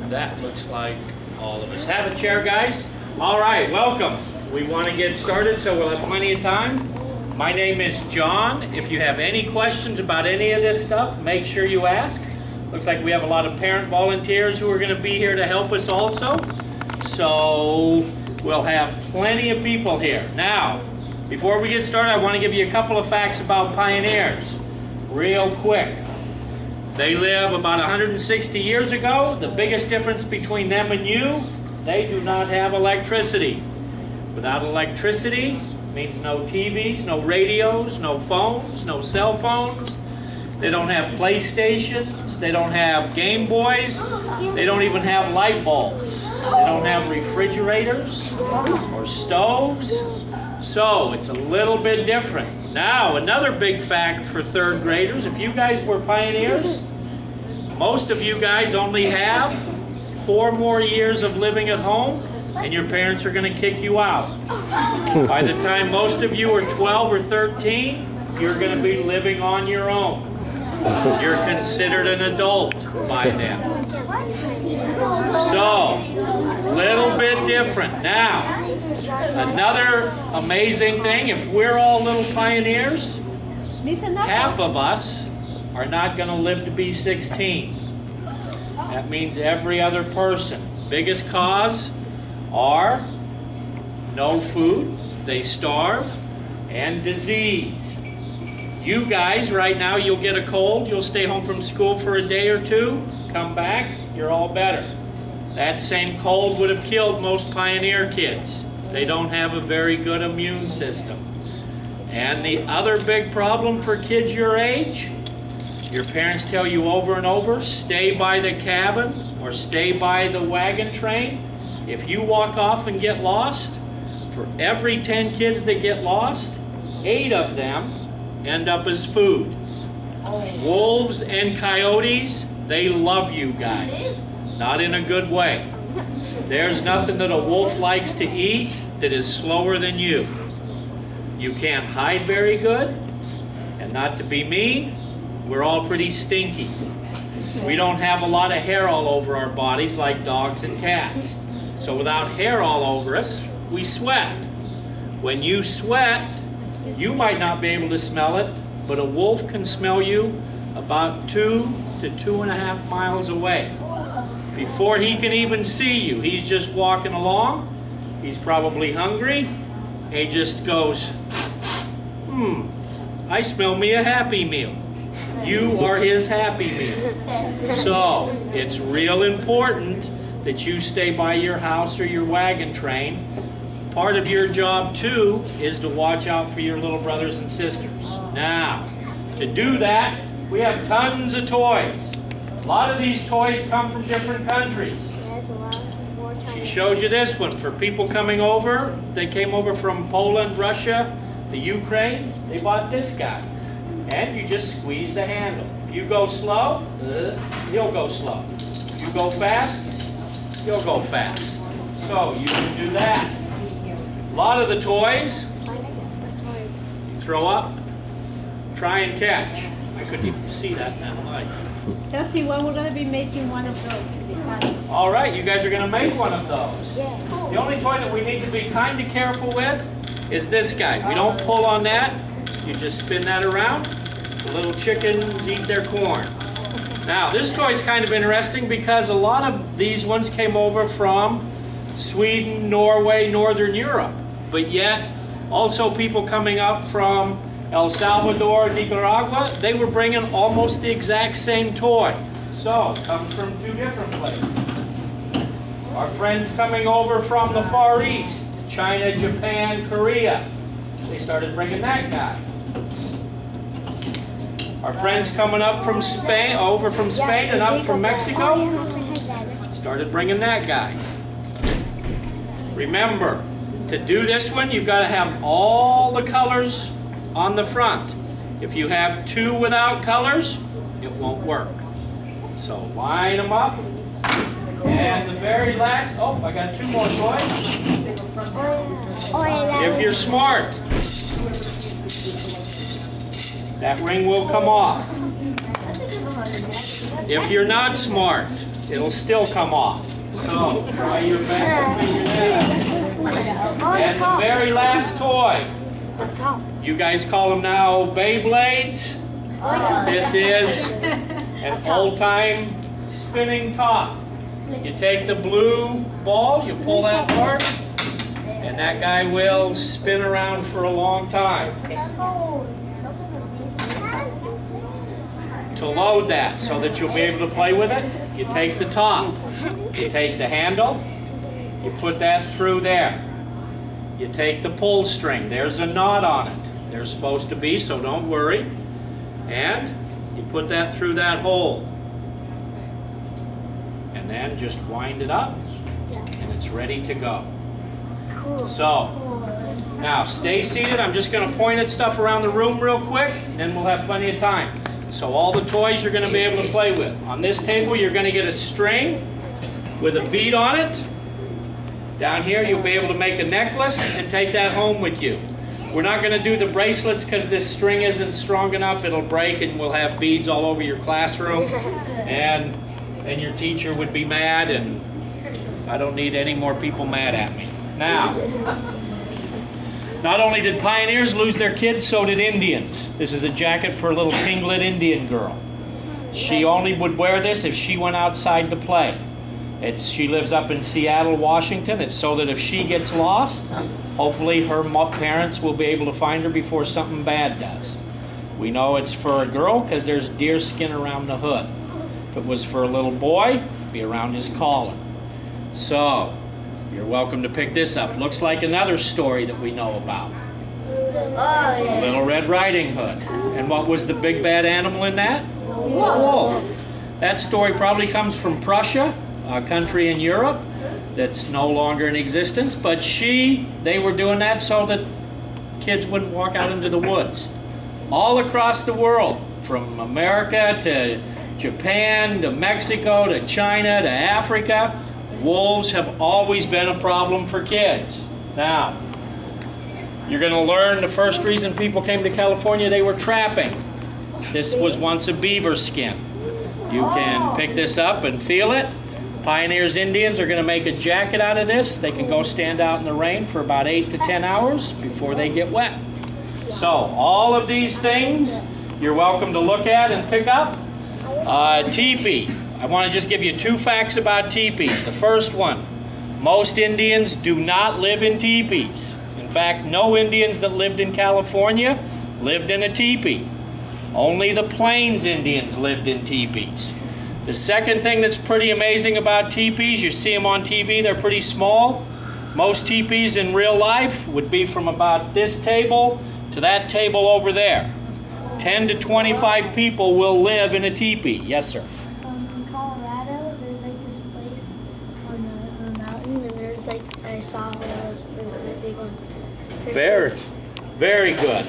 That looks like all of us. Have a chair, guys. All right, welcome. We want to get started, so we'll have plenty of time. My name is John. If you have any questions about any of this stuff, make sure you ask. Looks like we have a lot of parent volunteers who are going to be here to help us also. So we'll have plenty of people here. Now, before we get started, I want to give you a couple of facts about pioneers, real quick. They live about 160 years ago. The biggest difference between them and you, they do not have electricity. Without electricity means no TVs, no radios, no phones, no cell phones. They don't have PlayStations. They don't have Game Boys. They don't even have light bulbs. They don't have refrigerators or stoves. So it's a little bit different. Now, another big fact for third graders, if you guys were pioneers, most of you guys only have 4 more years of living at home, and your parents are going to kick you out. By the time most of you are 12 or 13, you're going to be living on your own. You're considered an adult by then. So, little bit different. Now, another amazing thing, if we're all little pioneers, half of us are not going to live to be 16. That means every other person. Biggest cause are no food, they starve, and disease. You guys, right now, you'll get a cold, you'll stay home from school for a day or two, come back, you're all better. That same cold would have killed most pioneer kids. They don't have a very good immune system. And the other big problem for kids your age, your parents tell you over and over, stay by the cabin or stay by the wagon train. If you walk off and get lost, for every 10 kids that get lost, 8 of them end up as food. Wolves and coyotes, they love you guys. Not in a good way. There's nothing that a wolf likes to eat that is slower than you. You can't hide very good, and not to be mean, we're all pretty stinky. We don't have a lot of hair all over our bodies like dogs and cats. So without hair all over us, we sweat. When you sweat, you might not be able to smell it, but a wolf can smell you about 2 to 2.5 miles away. Before he can even see you, he's just walking along. He's probably hungry. He just goes, I smell me a Happy Meal. You are his Happy Meal. So it's real important that you stay by your house or your wagon train. Part of your job too is to watch out for your little brothers and sisters. Now, to do that, we have tons of toys. A lot of these toys come from different countries. She showed you this one for people coming over. They came over from Poland, Russia, the Ukraine. They bought this guy. And you just squeeze the handle. If you go slow, he'll go slow. If you go fast, he'll go fast. So you can do that. A lot of the toys, you throw up, try and catch. I couldn't even see that in that light. Let's see, when we're going to be making one of those. All right, you guys are going to make one of those. Yeah. The only toy that we need to be kind of careful with is this guy. We don't pull on that. You just spin that around. The little chickens eat their corn. Now, this toy is kind of interesting because a lot of these ones came over from Sweden, Norway, Northern Europe. But yet, also people coming up from El Salvador, Nicaragua, they were bringing almost the exact same toy. So, it comes from 2 different places. Our friends coming over from the Far East, China, Japan, Korea, they started bringing that guy. Our friends coming up from Spain, over from Spain and up from Mexico, started bringing that guy. Remember, to do this one, you've got to have all the colors on the front. If you have 2 without colors, it won't work. So line them up. And the very last, oh, I got 2 more toys. If you're smart, that ring will come off. If you're not smart, it'll still come off. So try your best to figure that out. And the very last toy, you guys call them now Beyblades. This is an old-time spinning top. You take the blue ball, you pull that part, and that guy will spin around for a long time. To load that so that you'll be able to play with it, you take the top, you take the handle, you put that through there. You take the pull string, there's a knot on it. There's supposed to be, so don't worry. And you put that through that hole. And then just wind it up, and it's ready to go. So, now stay seated. I'm just going to point at stuff around the room real quick, then we'll have plenty of time. So all the toys you're going to be able to play with. On this table, you're going to get a string with a bead on it. Down here, you'll be able to make a necklace and take that home with you. We're not going to do the bracelets because this string isn't strong enough. It'll break and we'll have beads all over your classroom. And your teacher would be mad, and I don't need any more people mad at me. Now, not only did pioneers lose their kids, so did Indians. This is a jacket for a little Tlingit Indian girl. She only would wear this if she went outside to play. She lives up in Seattle, Washington. It's so that if she gets lost, hopefully her parents will be able to find her before something bad does. We know it's for a girl because there's deer skin around the hood. If it was for a little boy, it'd be around his collar. So, you're welcome to pick this up. Looks like another story that we know about. Little Red Riding Hood. And what was the big bad animal in that? A wolf. That story probably comes from Prussia, a country in Europe that's no longer in existence, but they were doing that so that kids wouldn't walk out into the woods. All across the world, from America to Japan to Mexico to China to Africa, wolves have always been a problem for kids. Now, you're going to learn the first reason people came to California, they were trapping. This was once a beaver skin. You can pick this up and feel it. Pioneers Indians are going to make a jacket out of this. They can go stand out in the rain for about 8 to 10 hours before they get wet. So, all of these things you're welcome to look at and pick up. Teepee. I want to just give you 2 facts about teepees. The first one, most Indians do not live in teepees. In fact, no Indians that lived in California lived in a teepee. Only the Plains Indians lived in teepees. The second thing that's pretty amazing about teepees, you see them on TV, they're pretty small. Most teepees in real life would be from about this table to that table over there. 10 to 25 people will live in a teepee. Yes, sir. In Colorado, there's like this place on the mountain, and there's like, I saw when I was a big one. Very good.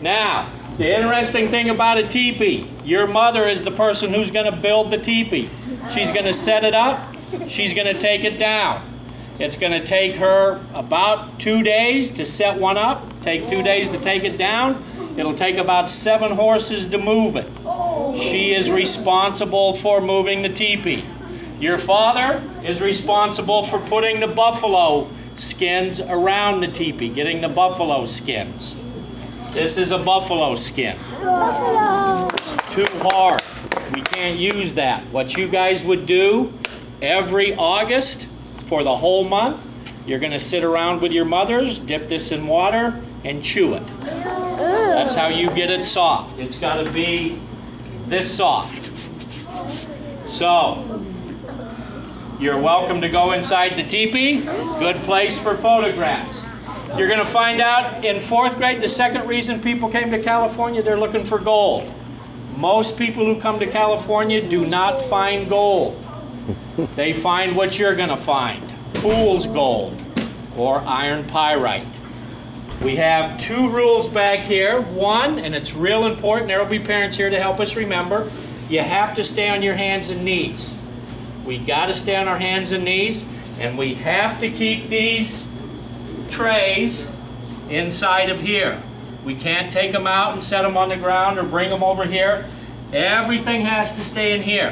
Now, the interesting thing about a teepee, your mother is the person who's going to build the teepee. She's going to set it up. She's going to take it down. It's going to take her about 2 days to set one up, take 2 days to take it down. It'll take about 7 horses to move it. She is responsible for moving the teepee. Your father is responsible for putting the buffalo skins around the teepee, getting the buffalo skins. This is a buffalo skin. It's too hard. We can't use that. What you guys would do every August for the whole month, you're going to sit around with your mothers, dip this in water, and chew it. That's how you get it soft. It's got to be this soft. So, you're welcome to go inside the teepee. Good place for photographs. You're going to find out in 4th grade, the second reason people came to California, they're looking for gold. Most people who come to California do not find gold. They find what you're going to find. Fool's gold or iron pyrite. We have 2 rules back here. One, and it's real important, there will be parents here to help us remember, you have to stay on your hands and knees. We got to stay on our hands and knees, and we have to keep these trays inside of here. We can't take them out and set them on the ground or bring them over here. Everything has to stay in here.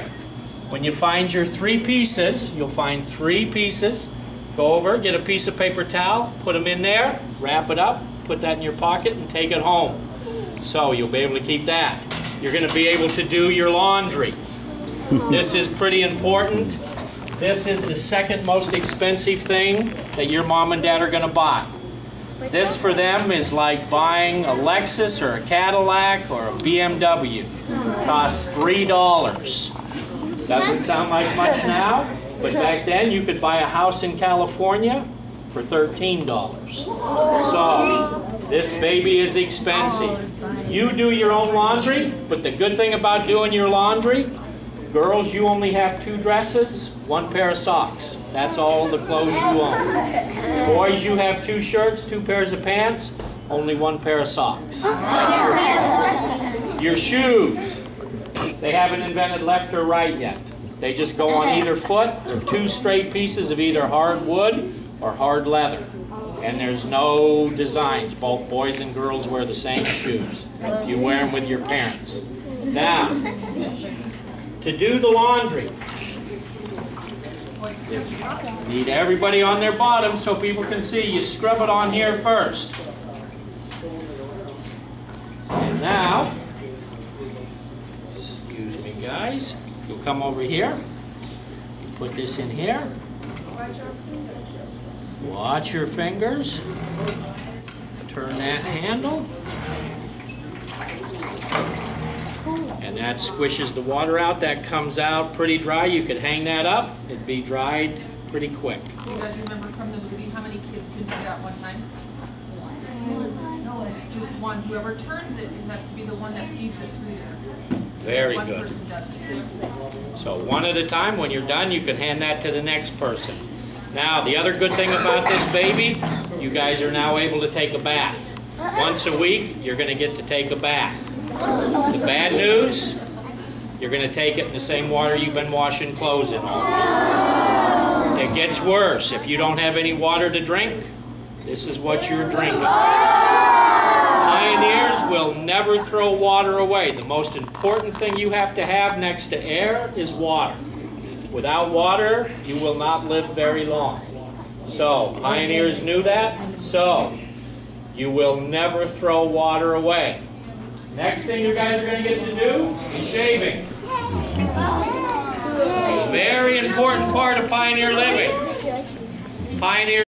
When you find your 3 pieces, you'll find 3 pieces. Go over, get a piece of paper towel, put them in there, wrap it up, put that in your pocket, and take it home. So you'll be able to keep that. You're going to be able to do your laundry. This is pretty important. This is the second most expensive thing that your mom and dad are going to buy. This for them is like buying a Lexus or a Cadillac or a BMW. It costs $3. Doesn't sound like much now, but back then you could buy a house in California for $13. So this baby is expensive. You do your own laundry, but the good thing about doing your laundry, girls, you only have 2 dresses, 1 pair of socks. That's all the clothes you own. Boys, you have 2 shirts, 2 pairs of pants, only 1 pair of socks. Your shoes, they haven't invented left or right yet. They just go on either foot, or 2 straight pieces of either hard wood or hard leather. And there's no designs. Both boys and girls wear the same shoes. You wear them with your parents. Now, to do the laundry, need everybody on their bottom so people can see. You scrub it on here first. And now, excuse me guys, you'll come over here. You put this in here. Watch your fingers. Turn that handle. And that squishes the water out. That comes out pretty dry. You could hang that up. It'd be dried pretty quick. Do you guys remember from the movie how many kids could do it at one time? Just one. Whoever turns it, it has to be the one that feeds it through there. Very one good. person does it. So one at a time. When you're done, you can hand that to the next person. Now, the other good thing about this baby, you guys are now able to take a bath. Once a week, you're going to get to take a bath. The bad news, you're going to take it in the same water you've been washing clothes in all week. It gets worse. If you don't have any water to drink, this is what you're drinking. Pioneers will never throw water away. The most important thing you have to have next to air is water. Without water, you will not live very long. So, pioneers knew that. So, you will never throw water away. Next thing you guys are going to get to do is shaving. Very important part of pioneer living. Pioneers